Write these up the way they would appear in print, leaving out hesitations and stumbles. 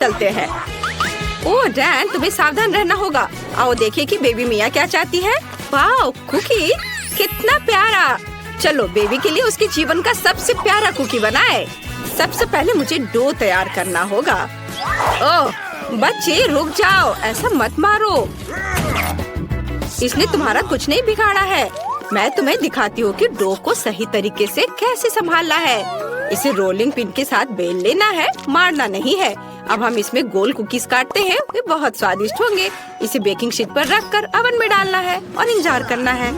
चलते हैं। ओह डैन, तुम्हें सावधान रहना होगा। आओ देखें कि बेबी मिया क्या चाहती है। वाओ, कुकी कितना प्यारा। चलो बेबी के लिए उसके जीवन का सबसे प्यारा कुकी बनाए। सबसे पहले मुझे डो तैयार करना होगा। ओह बच्चे रुक जाओ, ऐसा मत मारो। इसने तुम्हारा कुछ नहीं बिगाड़ा है। मैं तुम्हें दिखाती हूँ कि डो को सही तरीके से कैसे संभालना है। इसे रोलिंग पिन के साथ बेल लेना है, मारना नहीं है। अब हम इसमें गोल कुकीज काटते हैं, वे बहुत स्वादिष्ट होंगे। इसे बेकिंग शीट पर रखकर ओवन में डालना है और इंतजार करना है।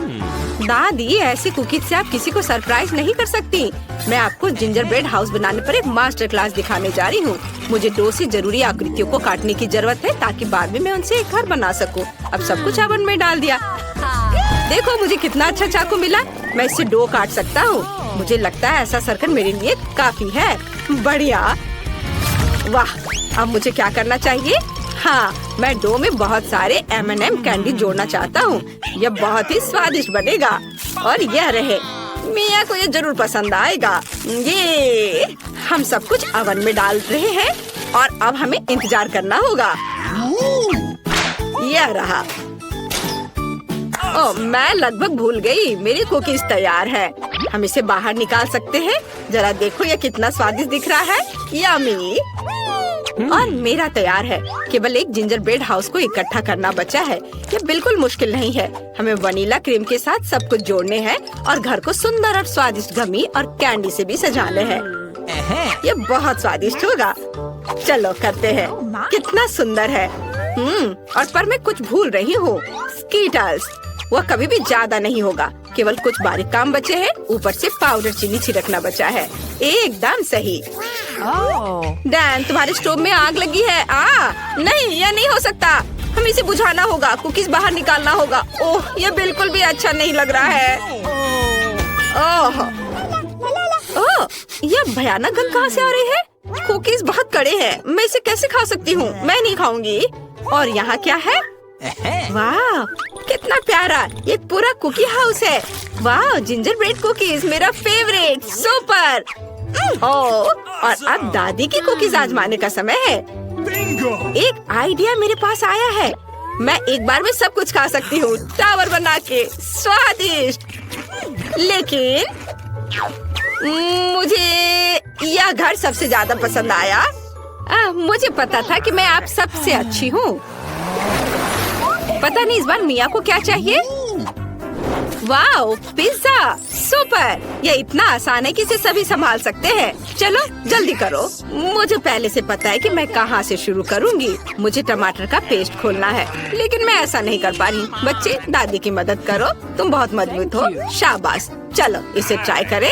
दादी, ऐसे कुकीज से आप किसी को सरप्राइज नहीं कर सकती। मैं आपको जिंजर ब्रेड हाउस बनाने पर एक मास्टर क्लास दिखाने जा रही हूँ। मुझे डो से जरूरी आकृतियों को काटने की जरूरत है ताकि बाद में मैं उनसे एक घर बना सकूँ। अब सब कुछ ओवन में डाल दिया। देखो मुझे कितना अच्छा चाकू मिला। मैं इससे डो काट सकता हूँ। मुझे लगता है ऐसा सर्कल मेरे लिए काफी है। बढ़िया, वाह। अब मुझे क्या करना चाहिए? हाँ, मैं डो में बहुत सारे M&M कैंडी जोड़ना चाहता हूँ। यह बहुत ही स्वादिष्ट बनेगा और यह रहे। मिया को ये जरूर पसंद आएगा। ये हम सब कुछ ओवन में डाल रहे हैं और अब हमें इंतजार करना होगा। यह रहा। ओह, मैं लगभग भूल गई, मेरी कुकीज तैयार है। हम इसे बाहर निकाल सकते हैं। जरा देखो ये कितना स्वादिष्ट दिख रहा है। यम्मी। और मेरा तैयार है। केवल एक जिंजर ब्रेड हाउस को इकट्ठा करना बचा है। ये बिल्कुल मुश्किल नहीं है। हमें वनीला क्रीम के साथ सब कुछ जोड़ने हैं और घर को सुंदर और स्वादिष्ट गमी और कैंडी से भी सजाने हैं। ये बहुत स्वादिष्ट होगा। चलो करते हैं। कितना सुंदर है। और पर मैं कुछ भूल रही हूँ। स्कीटल्स, वह कभी भी ज्यादा नहीं होगा। केवल कुछ बारीक काम बचे हैं। ऊपर से पाउडर चीनी छिड़कना बचा है। एकदम सही। डैन, तुम्हारे स्टोव में आग लगी है। नहीं, यह नहीं हो सकता। हमें इसे बुझाना होगा। कुकीज बाहर निकालना होगा। ओह, यह बिल्कुल भी अच्छा नहीं लग रहा है। ओह, यह भयानक गंध कहाँ से आ रही है? कुकीज बहुत कड़े हैं। मैं इसे कैसे खा सकती हूँ? मैं नहीं खाऊंगी। और यहाँ क्या है? वाह, कितना प्यारा। ये पूरा कुकी हाउस है। वाह, जिंजर ब्रेड कुकीज मेरा फेवरेट। सुपर। और अब दादी की कुकीज आजमाने का समय है। एक आइडिया मेरे पास आया है। मैं एक बार में सब कुछ खा सकती हूँ, टावर बना के। स्वादिष्ट। लेकिन मुझे यह घर सबसे ज्यादा पसंद आया। मुझे पता था कि मैं आप सबसे अच्छी हूँ। पता नहीं इस बार मिया को क्या चाहिए। Wow, pizza. सुपर। यह इतना आसान है कि इसे सभी संभाल सकते हैं। चलो जल्दी करो। मुझे पहले से पता है कि मैं कहाँ से शुरू करूँगी। मुझे टमाटर का पेस्ट खोलना है, लेकिन मैं ऐसा नहीं कर पा रही। बच्चे, दादी की मदद करो। तुम बहुत मजबूत हो। शाबाश। चलो इसे ट्राई करें।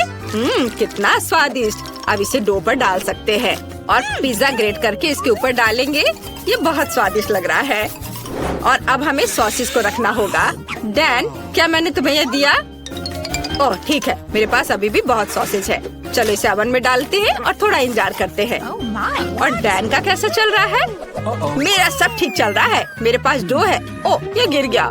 कितना स्वादिष्ट। अब इसे डो पर डाल सकते हैं और पिज्जा ग्रेट करके इसके ऊपर डालेंगे। ये बहुत स्वादिष्ट लग रहा है। और अब हमें सॉसेस को रखना होगा। डैन, क्या मैंने तुम्हें ये दिया? ओह ठीक है, मेरे पास अभी भी बहुत सॉसेज है। चलो इसे ओवन में डालते हैं और थोड़ा इंतजार करते हैं। और डैन का कैसा चल रहा है? मेरा सब ठीक चल रहा है। मेरे पास डो है। ओह, ये गिर गया।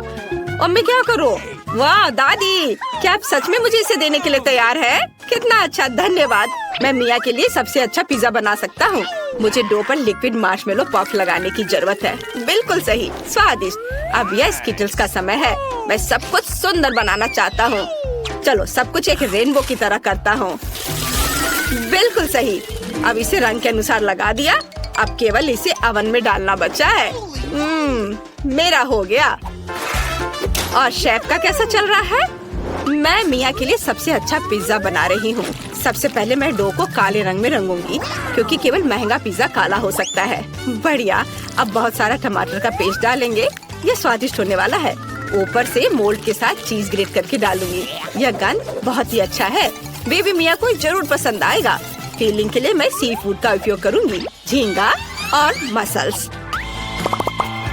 और मैं क्या करूँ? वाह दादी, क्या आप सच में मुझे इसे देने के लिए तैयार है? कितना अच्छा, धन्यवाद। मैं मिया के लिए सबसे अच्छा पिज्जा बना सकता हूँ। मुझे डो पर लिक्विड मार्शमेलो पफ लगाने की जरूरत है। बिल्कुल सही, स्वादिष्ट। अब यह स्कीटल्स का समय है। मैं सब कुछ सुंदर बनाना चाहता हूँ। चलो सब कुछ एक रेनबो की तरह करता हूँ। बिल्कुल सही। अब इसे रंग के अनुसार लगा दिया। अब केवल इसे ओवन में डालना बचा है। मेरा हो गया। और शेफ का कैसा चल रहा है? मैं मिया के लिए सबसे अच्छा पिज्जा बना रही हूँ। सबसे पहले मैं डो को काले रंग में रंगूंगी, क्योंकि केवल महंगा पिज्जा काला हो सकता है। बढ़िया। अब बहुत सारा टमाटर का पेस्ट डालेंगे। यह स्वादिष्ट होने वाला है। ऊपर से मोल्ड के साथ चीज ग्रेट करके डालूंगी। यह गंध बहुत ही अच्छा है। बेबी मिया को जरूर पसंद आएगा। फीलिंग के लिए मैं सी फूड का उपयोग करूंगी, झींगा और मसल्स।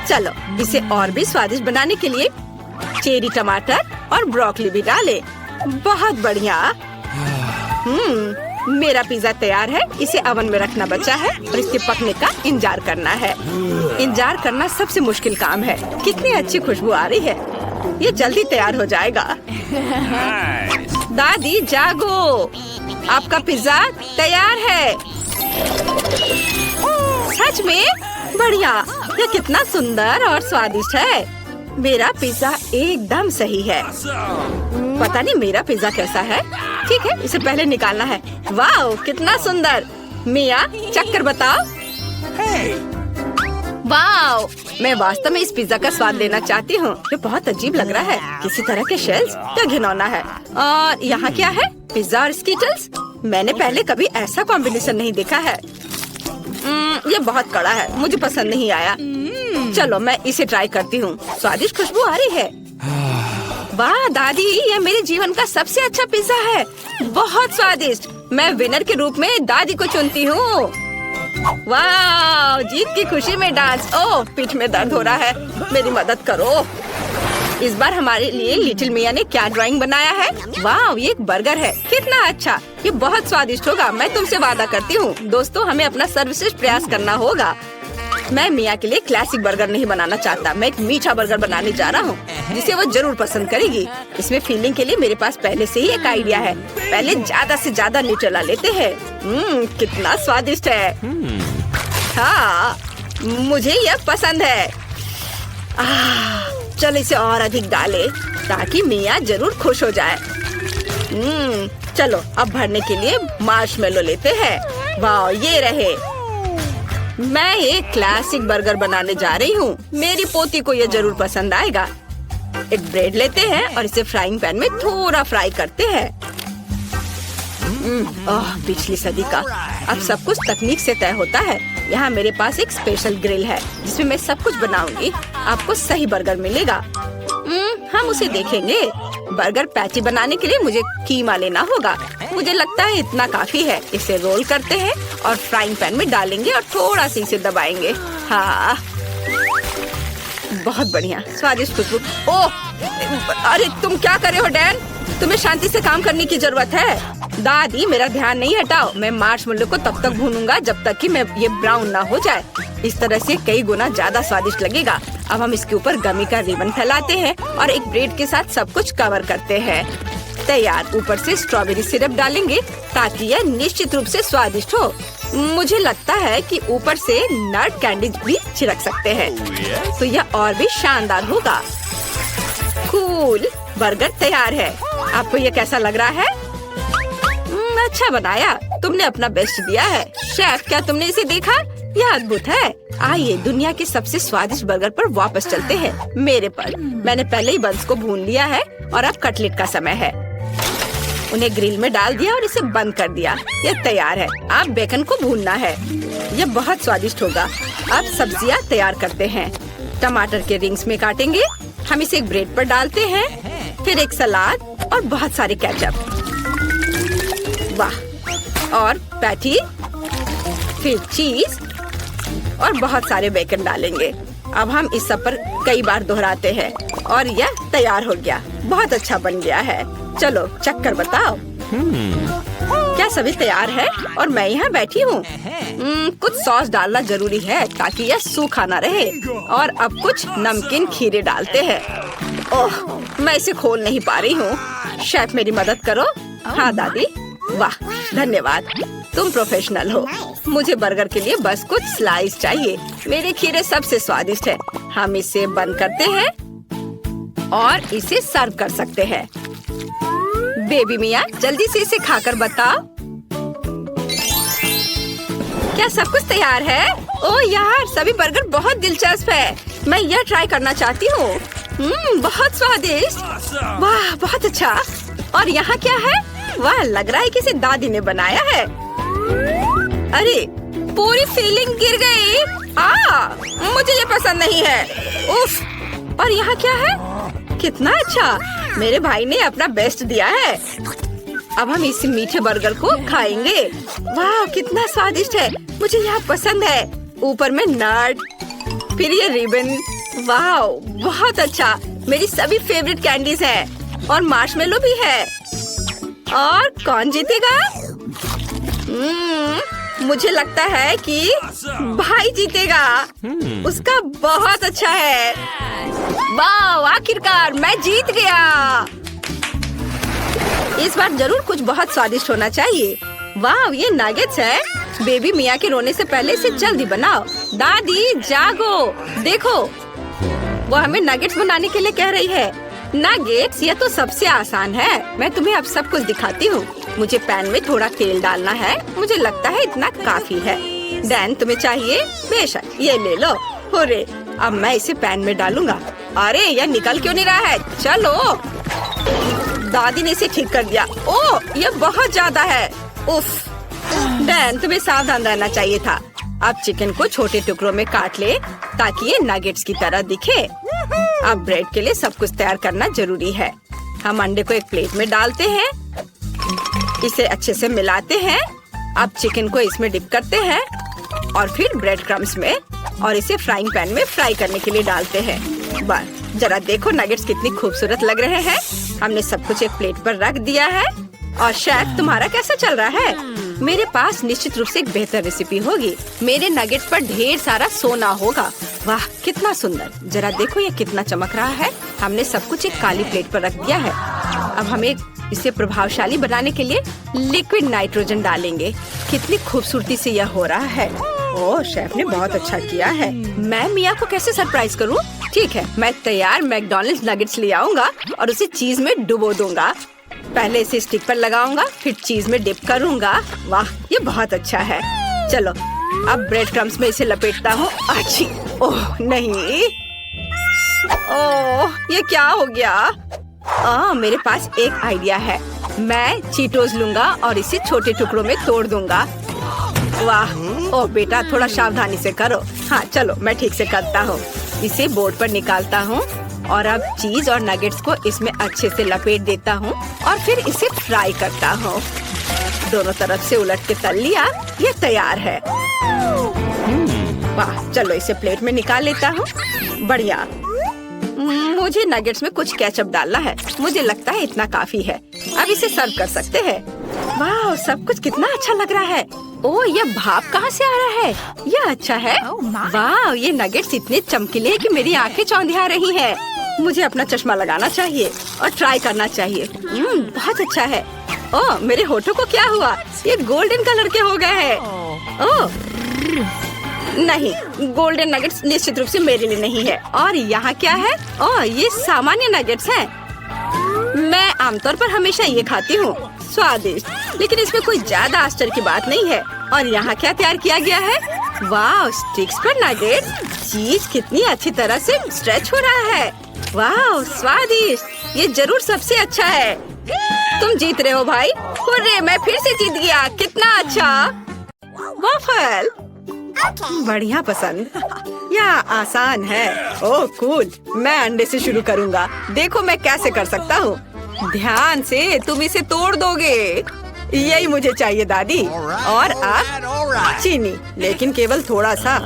चलो इसे और भी स्वादिष्ट बनाने के लिए चेरी टमाटर और ब्रोकली भी डालें। बहुत बढ़िया। मेरा पिज्जा तैयार है। इसे ओवन में रखना बचा है और इसके पकने का इंतजार करना है। इंतजार करना सबसे मुश्किल काम है। कितनी अच्छी खुशबू आ रही है। ये जल्दी तैयार हो जाएगा। दादी जागो, आपका पिज्जा तैयार है। सच में बढ़िया। यह कितना सुंदर और स्वादिष्ट है। मेरा पिज्जा एकदम सही है। पता नहीं मेरा पिज्जा कैसा है। ठीक है, इसे पहले निकालना है। वाह, कितना सुंदर। मिया, चक्कर बताओ। वाह, मैं वास्तव में इस पिज्जा का स्वाद लेना चाहती हूँ। ये बहुत अजीब लग रहा है, किसी तरह के शेल्स। क्या घिनौना है। और यहाँ क्या है? पिज्जा और स्कीटल्स। मैंने पहले कभी ऐसा कॉम्बिनेशन नहीं देखा है। ये बहुत कड़ा है, मुझे पसंद नहीं आया। चलो मैं इसे ट्राई करती हूँ। स्वादिष्ट खुशबू आ रही है। वाह दादी, ये मेरे जीवन का सबसे अच्छा पिज्जा है। बहुत स्वादिष्ट। मैं विनर के रूप में दादी को चुनती हूँ। वाह, जीत की खुशी में डांस। ओह, पीठ में दर्द हो रहा है, मेरी मदद करो। इस बार हमारे लिए लिटिल मिया ने क्या ड्राइंग बनाया है? वाह, ये एक बर्गर है। कितना अच्छा। ये बहुत स्वादिष्ट होगा, मैं तुमसे वादा करती हूँ। दोस्तों, हमें अपना सर्वश्रेष्ठ प्रयास करना होगा। मैं मिया के लिए क्लासिक बर्गर नहीं बनाना चाहता। मैं एक मीठा बर्गर बनाने जा रहा हूँ, जिसे वो जरूर पसंद करेगी। इसमें फीलिंग के लिए मेरे पास पहले से ही एक आइडिया है। पहले ज्यादा से ज्यादा न्यूट्रेला लेते हैं। कितना स्वादिष्ट है। हाँ, मुझे यह पसंद है। चलो इसे और अधिक डाले ताकि मिया जरूर खुश हो जाए। चलो अब भरने के लिए मार्शमेलो लेते हैं। वाह, ये रहे। मैं एक क्लासिक बर्गर बनाने जा रही हूँ। मेरी पोती को यह जरूर पसंद आएगा। एक ब्रेड लेते हैं और इसे फ्राइंग पैन में थोड़ा फ्राई करते हैं। पिछली सदी का। अब सब कुछ तकनीक से तय होता है। यहाँ मेरे पास एक स्पेशल ग्रिल है जिसमें मैं सब कुछ बनाऊंगी। आपको सही बर्गर मिलेगा। हम उसे देखेंगे। बर्गर पैटी बनाने के लिए मुझे कीमा लेना होगा। मुझे लगता है इतना काफी है। इसे रोल करते हैं और फ्राइंग पैन में डालेंगे और थोड़ा सा इसे दबाएंगे। हाँ, बहुत बढ़िया, स्वादिष्ट खुशबू। ओह, अरे तुम क्या कर रहे हो डैन? तुम्हें शांति से काम करने की जरूरत है। दादी, मेरा ध्यान नहीं हटाओ। मैं मार्शमेलो को तब तक भूनूंगा जब तक कि ये ब्राउन ना हो जाए। इस तरह से कई गुना ज्यादा स्वादिष्ट लगेगा। अब हम इसके ऊपर गमी का रिबन फैलाते हैं और एक ब्रेड के साथ सब कुछ कवर करते हैं। तैयार। ऊपर से स्ट्रॉबेरी सिरप डालेंगे ताकि यह निश्चित रूप से स्वादिष्ट हो। मुझे लगता है कि ऊपर से नट कैंडीज भी छिड़क सकते हैं, तो यह और भी शानदार होगा। कूल, बर्गर तैयार है। आपको यह कैसा लग रहा है? अच्छा बनाया। तुमने अपना बेस्ट दिया है। शेफ, क्या तुमने इसे देखा? यह अद्भुत है। आइए दुनिया के सबसे स्वादिष्ट बर्गर पर वापस चलते हैं। मेरे पर। मैंने पहले ही बंस को भून लिया है और अब कटलेट का समय है। उन्हें ग्रिल में डाल दिया और इसे बंद कर दिया। यह तैयार है। अब बेकन को भूनना है। यह बहुत स्वादिष्ट होगा। अब सब्जियां तैयार करते हैं। टमाटर के रिंग्स में काटेंगे। हम इसे एक ब्रेड पर डालते हैं, फिर एक सलाद और बहुत सारे केचप। वाह, और पैटी, फिर चीज और बहुत सारे बेकन डालेंगे। अब हम इस सब पर कई बार दोहराते हैं और यह तैयार हो गया। बहुत अच्छा बन गया है। चलो चक्कर बताओ। क्या सभी तैयार है? और मैं यहाँ बैठी हूँ। कुछ सॉस डालना जरूरी है ताकि यह सूखा ना रहे। और अब कुछ नमकीन खीरे डालते हैं। ओह, मैं इसे खोल नहीं पा रही हूँ। शेफ, मेरी मदद करो। हाँ दादी। वाह, धन्यवाद। तुम प्रोफेशनल हो। मुझे बर्गर के लिए बस कुछ स्लाइस चाहिए। मेरे खीरे सबसे स्वादिष्ट है। हम इसे बंद करते हैं और इसे सर्व कर सकते हैं। बेबी मिया, जल्दी से इसे खाकर बताओ। क्या सब कुछ तैयार है? ओह यार, सभी बर्गर बहुत दिलचस्प है। मैं यह ट्राई करना चाहती हूँ। बहुत स्वादिष्ट। वाह, बहुत अच्छा। और यहाँ क्या है? वाह, लग रहा है कि इसे दादी ने बनाया है। अरे, पूरी फीलिंग गिर गई। मुझे ये पसंद नहीं है। उफ। और यहाँ क्या है? कितना अच्छा। मेरे भाई ने अपना बेस्ट दिया है। अब हम इस मीठे बर्गर को खाएंगे। वाह, कितना स्वादिष्ट है। मुझे यह पसंद है। ऊपर में नट, फिर ये रिबन। वाह, बहुत अच्छा। मेरी सभी फेवरेट कैंडीज हैं और मार्शमेलो भी है। और कौन जीतेगा? मुझे लगता है कि भाई जीतेगा। उसका बहुत अच्छा है। वाह, आखिरकार मैं जीत गया। इस बार जरूर कुछ बहुत स्वादिष्ट होना चाहिए। वाह, ये नगेट्स है। बेबी मिया के रोने से पहले इसे जल्दी बनाओ। दादी जागो, देखो वो हमें नगेट्स बनाने के लिए कह रही है। नगेट्स, ये तो सबसे आसान है। मैं तुम्हें अब सब कुछ दिखाती हूँ। मुझे पैन में थोड़ा तेल डालना है। मुझे लगता है इतना काफी है। डैन, तुम्हें चाहिए? बेशक, ये ले लो। हुर्रे, अब मैं इसे पैन में डालूंगा। अरे यह निकल क्यों नहीं रहा है? चलो, दादी ने इसे ठीक कर दिया। ओह, ये बहुत ज्यादा है। उफ, डैन तुम्हें सावधान रहना चाहिए था। अब चिकन को छोटे टुकड़ों में काट ले ताकि ये नगेट्स की तरह दिखे। अब ब्रेड के लिए सब कुछ तैयार करना जरूरी है। हम अंडे को एक प्लेट में डालते हैं, इसे अच्छे से मिलाते हैं। अब चिकन को इसमें डिप करते हैं और फिर ब्रेड क्रम्स में, और इसे फ्राइंग पैन में फ्राई करने के लिए डालते हैं। बस जरा देखो नगेट्स कितनी खूबसूरत लग रहे हैं। हमने सब कुछ एक प्लेट पर रख दिया है। और शेफ, तुम्हारा कैसा चल रहा है? मेरे पास निश्चित रूप से एक बेहतर रेसिपी होगी। मेरे नगेट्स पर ढेर सारा सोना होगा। वाह, कितना सुंदर। जरा देखो ये कितना चमक रहा है। हमने सब कुछ एक काली प्लेट पर रख दिया है। अब हमें इसे प्रभावशाली बनाने के लिए लिक्विड नाइट्रोजन डालेंगे। कितनी खूबसूरती से यह हो रहा है। ओह, शेफ ने बहुत अच्छा किया है। मैं मिया को कैसे सरप्राइज करूं? ठीक है, मैं तैयार मैकडॉनल्ड्स नगेट्स ले आऊंगा और उसे चीज में डुबो दूंगा। पहले इसे स्टिक पर लगाऊंगा, फिर चीज में डिप करूंगा। वाह, ये बहुत अच्छा है। चलो, अब ब्रेड क्रम्स में इसे लपेटता हूँ। अच्छी, ओह नहीं, ओह ये क्या हो गया? मेरे पास एक आइडिया है। मैं चीटोस लूंगा और इसे छोटे टुकड़ों में तोड़ दूंगा। वाह, ओह बेटा, थोड़ा सावधानी से करो। हाँ चलो, मैं ठीक से करता हूँ। इसे बोर्ड पर निकालता हूँ और अब चीज और नगेट्स को इसमें अच्छे से लपेट देता हूँ और फिर इसे फ्राई करता हूँ। दोनों तरफ से उलट के तल लिया। ये तैयार है। वाह, चलो इसे प्लेट में निकाल लेता हूँ। बढ़िया। मुझे नगेट्स में कुछ केचप डालना है। मुझे लगता है इतना काफी है। अब इसे सर्व कर सकते हैं। वाह, सब कुछ कितना अच्छा लग रहा है। ओह, ये भाप कहाँ से आ रहा है? यह अच्छा है। वाह, ये नगेट्स इतने चमकीले हैं कि मेरी आंखें चौंधिया रही हैं। मुझे अपना चश्मा लगाना चाहिए और ट्राई करना चाहिए। बहुत अच्छा है। ओह, मेरे होठों को क्या हुआ? ये गोल्डन कलर के हो गए हैं। ओह नहीं, गोल्डन नगेट्स निश्चित रूप से मेरे लिए नहीं है। और यहाँ क्या है? ओह, ये सामान्य नगेट्स हैं। मैं आमतौर पर हमेशा ये खाती हूँ। स्वादिष्ट, लेकिन इसमें कोई ज्यादा आश्चर्य की बात नहीं है। और यहाँ क्या तैयार किया गया है? वाह, स्टिक्स पर नगेट्स। चीज कितनी अच्छी तरह से स्ट्रेच हो रहा है। वाह, स्वादिष्ट। ये जरूर सबसे अच्छा है। तुम जीत रहे हो भाई। हुर्रे, मैं फिर से जीत गया। कितना अच्छा। वॉफल, बढ़िया पसंद। यह आसान है। ओह कूल। मैं अंडे से शुरू करूँगा। देखो मैं कैसे कर सकता हूँ। ध्यान से, तुम इसे तोड़ दोगे। यही मुझे चाहिए दादी। और अब चीनी, लेकिन केवल थोड़ा सा।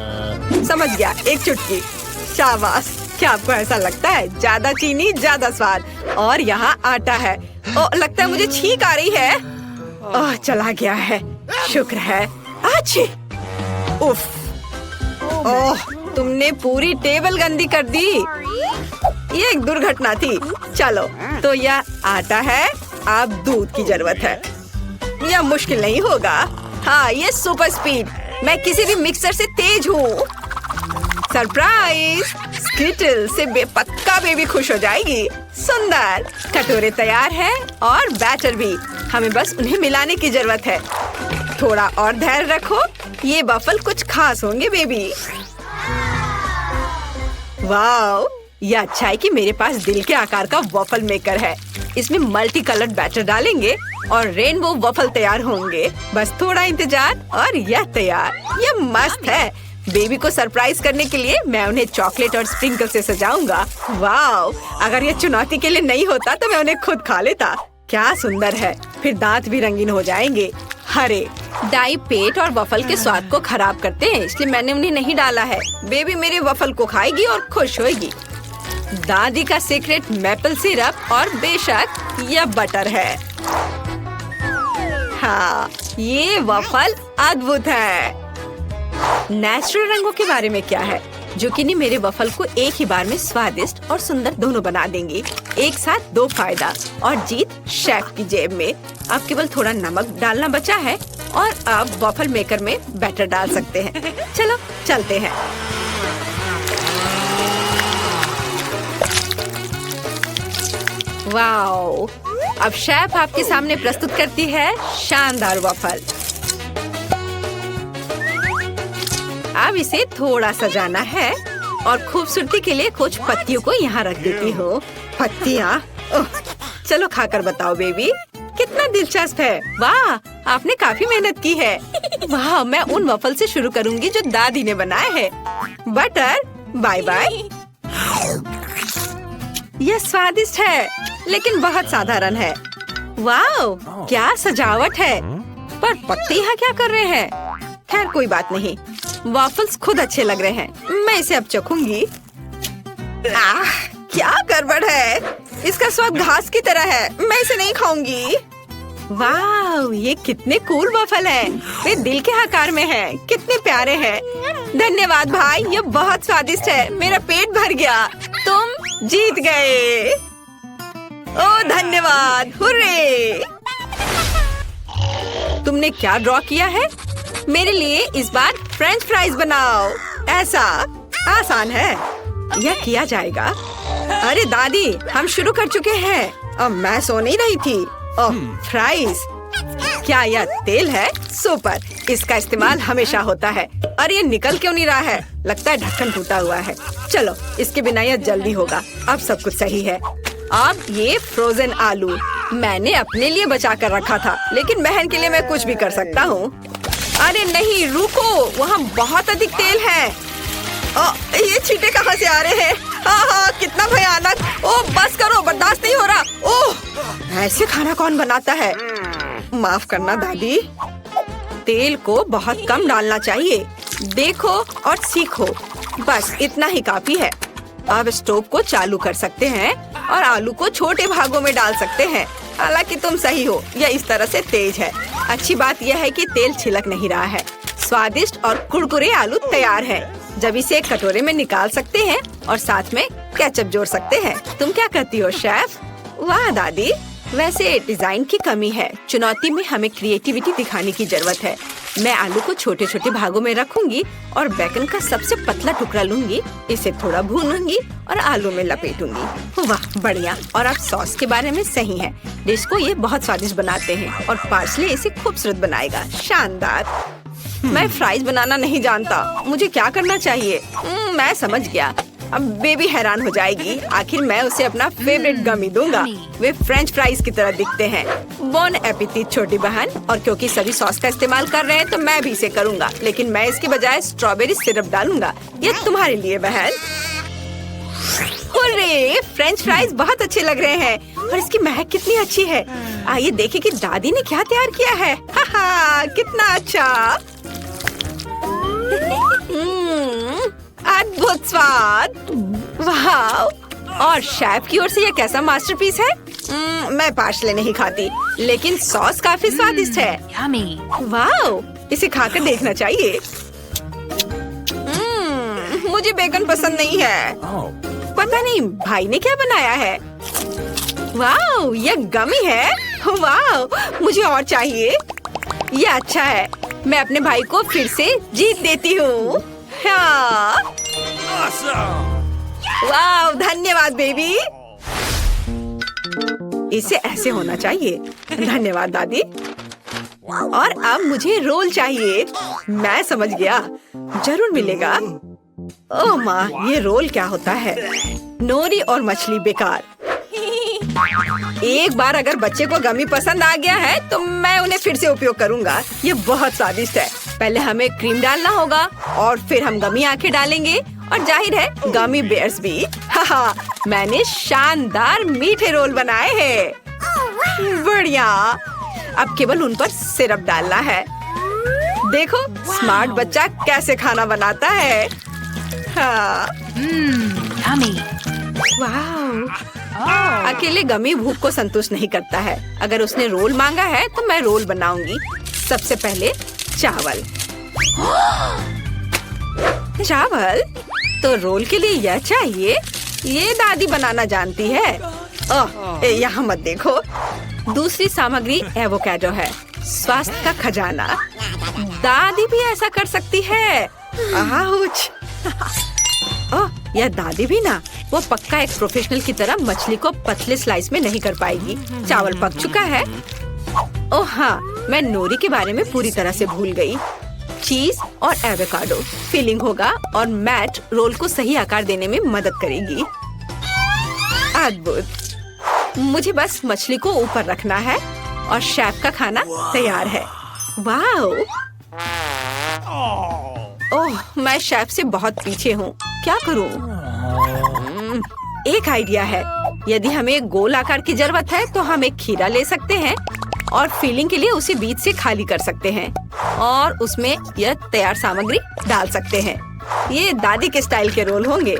समझ गया, एक चुटकी। शाबाश। क्या आपको ऐसा लगता है? ज्यादा चीनी ज्यादा स्वाद। और यहाँ आटा है। ओह, लगता है मुझे छींक आ रही है। ओह, चला गया है। शुक्र है। अच्छी। उफ, ओह, तुमने पूरी टेबल गंदी कर दी। ये एक दुर्घटना थी। चलो, तो यह आटा है। अब दूध की जरूरत है। यह मुश्किल नहीं होगा। हाँ, ये सुपर स्पीड। मैं किसी भी मिक्सर से तेज हूँ। सरप्राइज! स्किटल से पक्का बेबी खुश हो जाएगी। सुंदर। कटोरे तैयार है और बैटर भी। हमें बस उन्हें मिलाने की जरूरत है। थोड़ा और धैर्य रखो। ये वफल कुछ खास होंगे बेबी। वाह, ये अच्छा है कि मेरे पास दिल के आकार का वफल मेकर है। इसमें मल्टी कलर्ड बैटर डालेंगे और रेनबो वफल तैयार होंगे। बस थोड़ा इंतजार और यह तैयार। यह मस्त है। बेबी को सरप्राइज करने के लिए मैं उन्हें चॉकलेट और स्प्रिंकल से सजाऊंगा। वाह, अगर यह चुनौती के लिए नहीं होता तो मैं उन्हें खुद खा लेता। क्या सुंदर है। फिर दांत भी रंगीन हो जाएंगे। हरे डाई पेट और वफल के स्वाद को खराब करते हैं, इसलिए मैंने उन्हें नहीं डाला है। बेबी मेरे वफल को खाएगी और खुश होएगी। दादी का सीक्रेट मैपल सिरप और बेशक यह बटर है। हाँ, ये वफल अद्भुत है। नेचुरल रंगों के बारे में क्या है? जुकीनी मेरे वफल को एक ही बार में स्वादिष्ट और सुंदर दोनों बना देंगी। एक साथ 2 फायदा और जीत शेफ की जेब में। अब केवल थोड़ा नमक डालना बचा है। और अब वॉफल मेकर में बैटर डाल सकते हैं। चलो चलते हैं। वाओ! अब शेफ आपके सामने प्रस्तुत करती है शानदार वॉफल। अब इसे थोड़ा सजाना है और खूबसूरती के लिए कुछ पत्तियों को यहाँ रख देती हूँ। पत्तियाँ? ओह, चलो खाकर बताओ बेबी, कितना दिलचस्प है। वाह, आपने काफी मेहनत की है। वाह, मैं उन वॉफल से शुरू करूँगी जो दादी ने बनाए हैं। Butter, bye bye. यह स्वादिष्ट है, लेकिन बहुत साधारण है। वाह, क्या सजावट है। पर पत्ते यहाँ क्या कर रहे हैं? खैर कोई बात नहीं, वॉफल्स खुद अच्छे लग रहे हैं। मैं इसे अब चखूंगी। क्या गड़बड़ है? इसका स्वाद घास की तरह है। मैं इसे नहीं खाऊंगी। वाह, ये कितने कूल वॉफल हैं। वे दिल के आकार में हैं। कितने प्यारे हैं। धन्यवाद भाई, ये बहुत स्वादिष्ट है। मेरा पेट भर गया। तुम जीत गए। ओह धन्यवाद, हुर्रे! तुमने क्या ड्रॉ किया है? मेरे लिए इस बार फ्रेंच फ्राइज बनाओ। ऐसा आसान है, यह किया जाएगा। अरे दादी, हम शुरू कर चुके हैं। अब मैं सो नहीं रही थी। ओह, फ्राइज! क्या यह तेल है? सुपर! इसका इस्तेमाल हमेशा होता है। अरे ये निकल क्यों नहीं रहा है? लगता है ढक्कन टूटा हुआ है। चलो, इसके बिना यह जल्दी होगा। अब सब कुछ सही है। अब ये फ्रोजन आलू मैंने अपने लिए बचा कर रखा था, लेकिन बहन के लिए मैं कुछ भी कर सकता हूँ। अरे नहीं, रुको, वहाँ बहुत अधिक तेल है। ये छींटे कहाँ से आ रहे हैं? हाँ, कितना भयानक। ओह बस करो, बर्दाश्त नहीं हो रहा। ओह, ऐसे खाना कौन बनाता है? माफ करना दादी। तेल को बहुत कम डालना चाहिए। देखो और सीखो। बस इतना ही काफी है। अब स्टोव को चालू कर सकते हैं और आलू को छोटे भागों में डाल सकते हैं। हालांकि तुम सही हो, यह इस तरह से तेज है। अच्छी बात यह है कि तेल छिलक नहीं रहा है। स्वादिष्ट और कुरकुरे आलू तैयार है। जब इसे एक कटोरे में निकाल सकते हैं और साथ में केचप जोड़ सकते हैं। तुम क्या करती हो शेफ? वाह दादी, वैसे डिजाइन की कमी है। चुनौती में हमें क्रिएटिविटी दिखाने की जरूरत है। मैं आलू को छोटे छोटे भागों में रखूंगी और बेकन का सबसे पतला टुकड़ा लूंगी। इसे थोड़ा भूनूंगी और आलू में लपेटूंगी। वाह बढ़िया। और आप सॉस के बारे में सही हैं। डिश को ये बहुत स्वादिष्ट बनाते हैं और पार्सले इसे खूबसूरत बनाएगा। शानदार। मैं फ्राइज बनाना नहीं जानता। मुझे क्या करना चाहिए? मैं समझ गया। अब बेबी हैरान हो जाएगी। आखिर मैं उसे अपना फेवरेट गमी दूंगा। वे फ्रेंच फ्राइज की तरह दिखते हैं। बोन एपिटीट छोटी बहन। और क्योंकि सभी सॉस का इस्तेमाल कर रहे हैं तो मैं भी इसे करूंगा, लेकिन मैं इसके बजाय स्ट्रॉबेरी सिरप डालूंगा। ये तुम्हारे लिए बहन। हुर्रे! फ्रेंच फ्राइज बहुत अच्छे लग रहे हैं और इसकी महक कितनी अच्छी है। आइए देखें कि दादी ने क्या तैयार किया है। हा, कितना अच्छा। अद्भुत स्वाद। वाह! और शेफ की ओर से यह कैसा मास्टरपीस है? मैं पार्सले नहीं खाती, लेकिन सॉस काफी स्वादिष्ट है। वाह! इसे खाकर देखना चाहिए। मुझे बेकन पसंद नहीं है। पता नहीं भाई ने क्या बनाया है। वाह! यह गमी है। वाह! मुझे और चाहिए। यह अच्छा है। मैं अपने भाई को फिर से जीत देती हूँ। हाँ। वाह! धन्यवाद बेबी। इसे ऐसे होना चाहिए। धन्यवाद दादी। और अब मुझे रोल चाहिए। मैं समझ गया, जरूर मिलेगा। ओह माँ, ये रोल क्या होता है? नोरी और मछली बेकार। एक बार अगर बच्चे को गमी पसंद आ गया है तो मैं उन्हें फिर से उपयोग करूंगा। ये बहुत स्वादिष्ट है। पहले हमें क्रीम डालना होगा और फिर हम गमी आंखें डालेंगे और जाहिर है गमी बेयर्स भी। हाँ, मैंने शानदार मीठे रोल बनाए हैं। बढ़िया। अब केवल उन पर सिरप डालना है। देखो स्मार्ट बच्चा कैसे खाना बनाता है। हाँ। वाह! अकेले गमी भूख को संतुष्ट नहीं करता है। अगर उसने रोल मांगा है तो मैं रोल बनाऊंगी। सबसे पहले चावल। चावल तो रोल के लिए यह चाहिए। ये दादी बनाना जानती है। ओह, यहाँ मत देखो। दूसरी सामग्री एवोकाडो है। स्वास्थ्य का खजाना। दादी भी ऐसा कर सकती है। आउच। ओह, यह दादी भी ना, वो पक्का एक प्रोफेशनल की तरह मछली को पतले स्लाइस में नहीं कर पाएगी। चावल पक चुका है। ओह हाँ, मैं नोरी के बारे में पूरी तरह से भूल गई। चीज और एवोकाडो फिलिंग होगा और मैट रोल को सही आकार देने में मदद करेगी। अद्भुत। मुझे बस मछली को ऊपर रखना है और शेफ का खाना तैयार है। वाह! ओह, मैं शेफ से बहुत पीछे हूँ। क्या करूँ? एक आइडिया है। यदि हमें एक गोल आकार की जरूरत है तो हम एक खीरा ले सकते हैं और फिलिंग के लिए उसे बीच से खाली कर सकते हैं और उसमें यह तैयार सामग्री डाल सकते हैं। ये दादी के स्टाइल के रोल होंगे।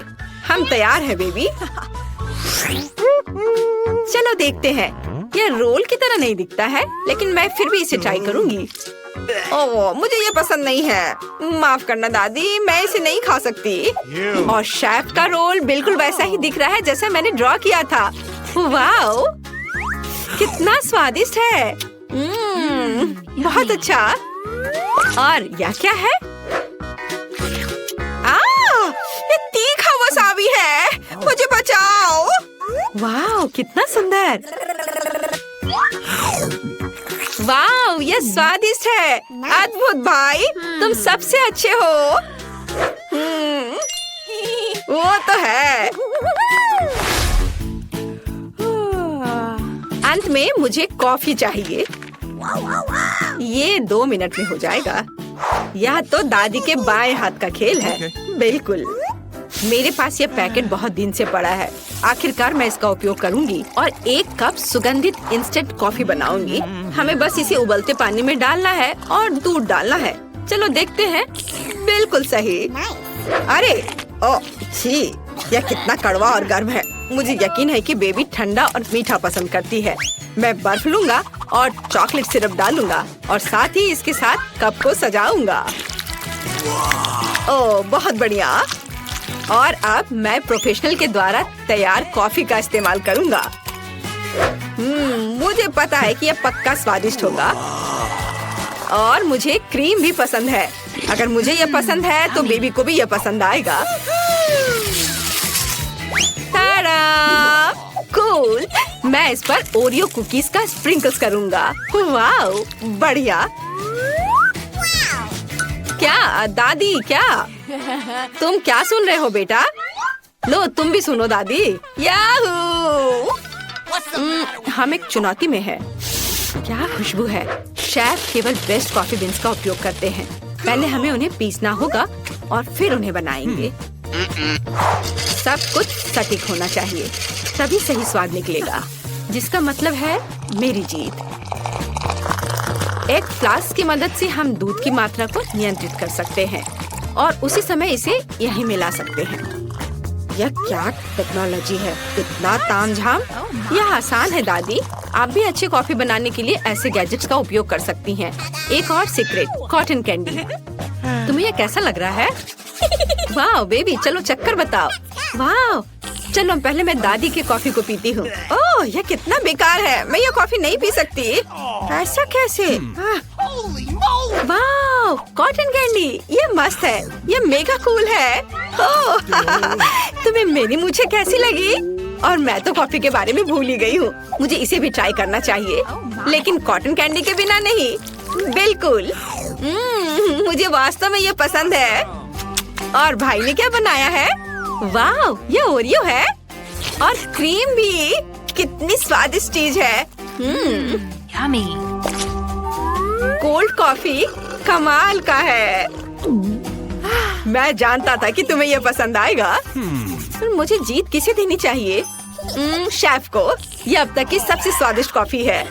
हम तैयार हैं बेबी। चलो देखते हैं। यह रोल की तरह नहीं दिखता है, लेकिन मैं फिर भी इसे ट्राई करूंगी। ओह, मुझे ये पसंद नहीं है। माफ करना दादी, मैं इसे नहीं खा सकती। और शेफ का रोल बिल्कुल वैसा ही दिख रहा है जैसा मैंने ड्रॉ किया था। वाओ, कितना स्वादिष्ट है। बहुत अच्छा। और यह क्या है? ये तीखा वसाबी है। मुझे बचाओ। वाओ, कितना सुंदर। वाओ, ये स्वादिष्ट है। अद्भुत भाई, तुम सबसे अच्छे हो। वो तो है। अंत में मुझे कॉफी चाहिए। ये 2 मिनट में हो जाएगा। यह तो दादी के बाएं हाथ का खेल है। बिल्कुल। मेरे पास ये पैकेट बहुत दिन से पड़ा है। आखिरकार मैं इसका उपयोग करूंगी और 1 कप सुगंधित इंस्टेंट कॉफी बनाऊंगी। हमें बस इसे उबलते पानी में डालना है और दूध डालना है। चलो देखते हैं। बिल्कुल सही। अरे ओह छी, यह कितना कड़वा और गर्म है। मुझे यकीन है कि बेबी ठंडा और मीठा पसंद करती है। मैं बर्फ लूंगा और चॉकलेट सिरप डालूंगा और साथ ही इसके साथ कप को सजाऊंगा। ओह, बहुत बढ़िया। और अब मैं प्रोफेशनल के द्वारा तैयार कॉफी का इस्तेमाल करूंगा। मुझे पता है कि यह पक्का स्वादिष्ट होगा। और मुझे क्रीम भी पसंद है। अगर मुझे यह पसंद है तो बेबी को भी यह पसंद आएगा। ताड़ा! कूल! मैं इस पर ओरियो कुकीज का स्प्रिंकल्स करूंगा। वाओ, बढ़िया। क्या दादी, क्या तुम क्या सुन रहे हो बेटा? लो, तुम भी सुनो दादी। याहू! हम एक चुनौती में है। क्या खुशबू है। शेफ केवल बेस्ट कॉफी बीन्स का उपयोग करते हैं। पहले हमें उन्हें पीसना होगा और फिर उन्हें बनाएंगे। सब कुछ सटीक होना चाहिए, तभी सही स्वाद निकलेगा। जिसका मतलब है मेरी जीत। एक फ्लास्क की मदद से हम दूध की मात्रा को नियंत्रित कर सकते हैं और उसी समय इसे यहीं मिला सकते हैं। यह क्या टेक्नोलॉजी है। इतना तामझाम। यह आसान है दादी। आप भी अच्छी कॉफी बनाने के लिए ऐसे गैजेट्स का उपयोग कर सकती हैं। एक और सीक्रेट, कॉटन कैंडी। तुम्हें यह कैसा लग रहा है? वाह बेबी, चलो चक्कर बताओ। वाह, चलो पहले मैं दादी की कॉफी को पीती हूँ। ओह, यह कितना बेकार है। मैं यह कॉफी नहीं पी सकती। ऐसा कैसे? वाह, कॉटन कैंडी, ये मस्त है। ये मेगा कूल है। ओह, तुम्हें मेरी मूछें कैसी लगी? और मैं तो कॉफी के बारे में भूल ही गई हूँ। मुझे इसे भी ट्राई करना चाहिए, लेकिन कॉटन कैंडी के बिना नहीं। बिल्कुल। मुझे वास्तव में ये पसंद है। और भाई ने क्या बनाया है? वाह, ये ओरियो है और क्रीम भी। कितनी स्वादिष्ट चीज है। Yummy. कोल्ड कॉफी कमाल का है। मैं जानता था कि तुम्हें यह पसंद आएगा। मुझे जीत किसे देनी चाहिए? शेफ को। यह अब तक की सबसे स्वादिष्ट कॉफी है।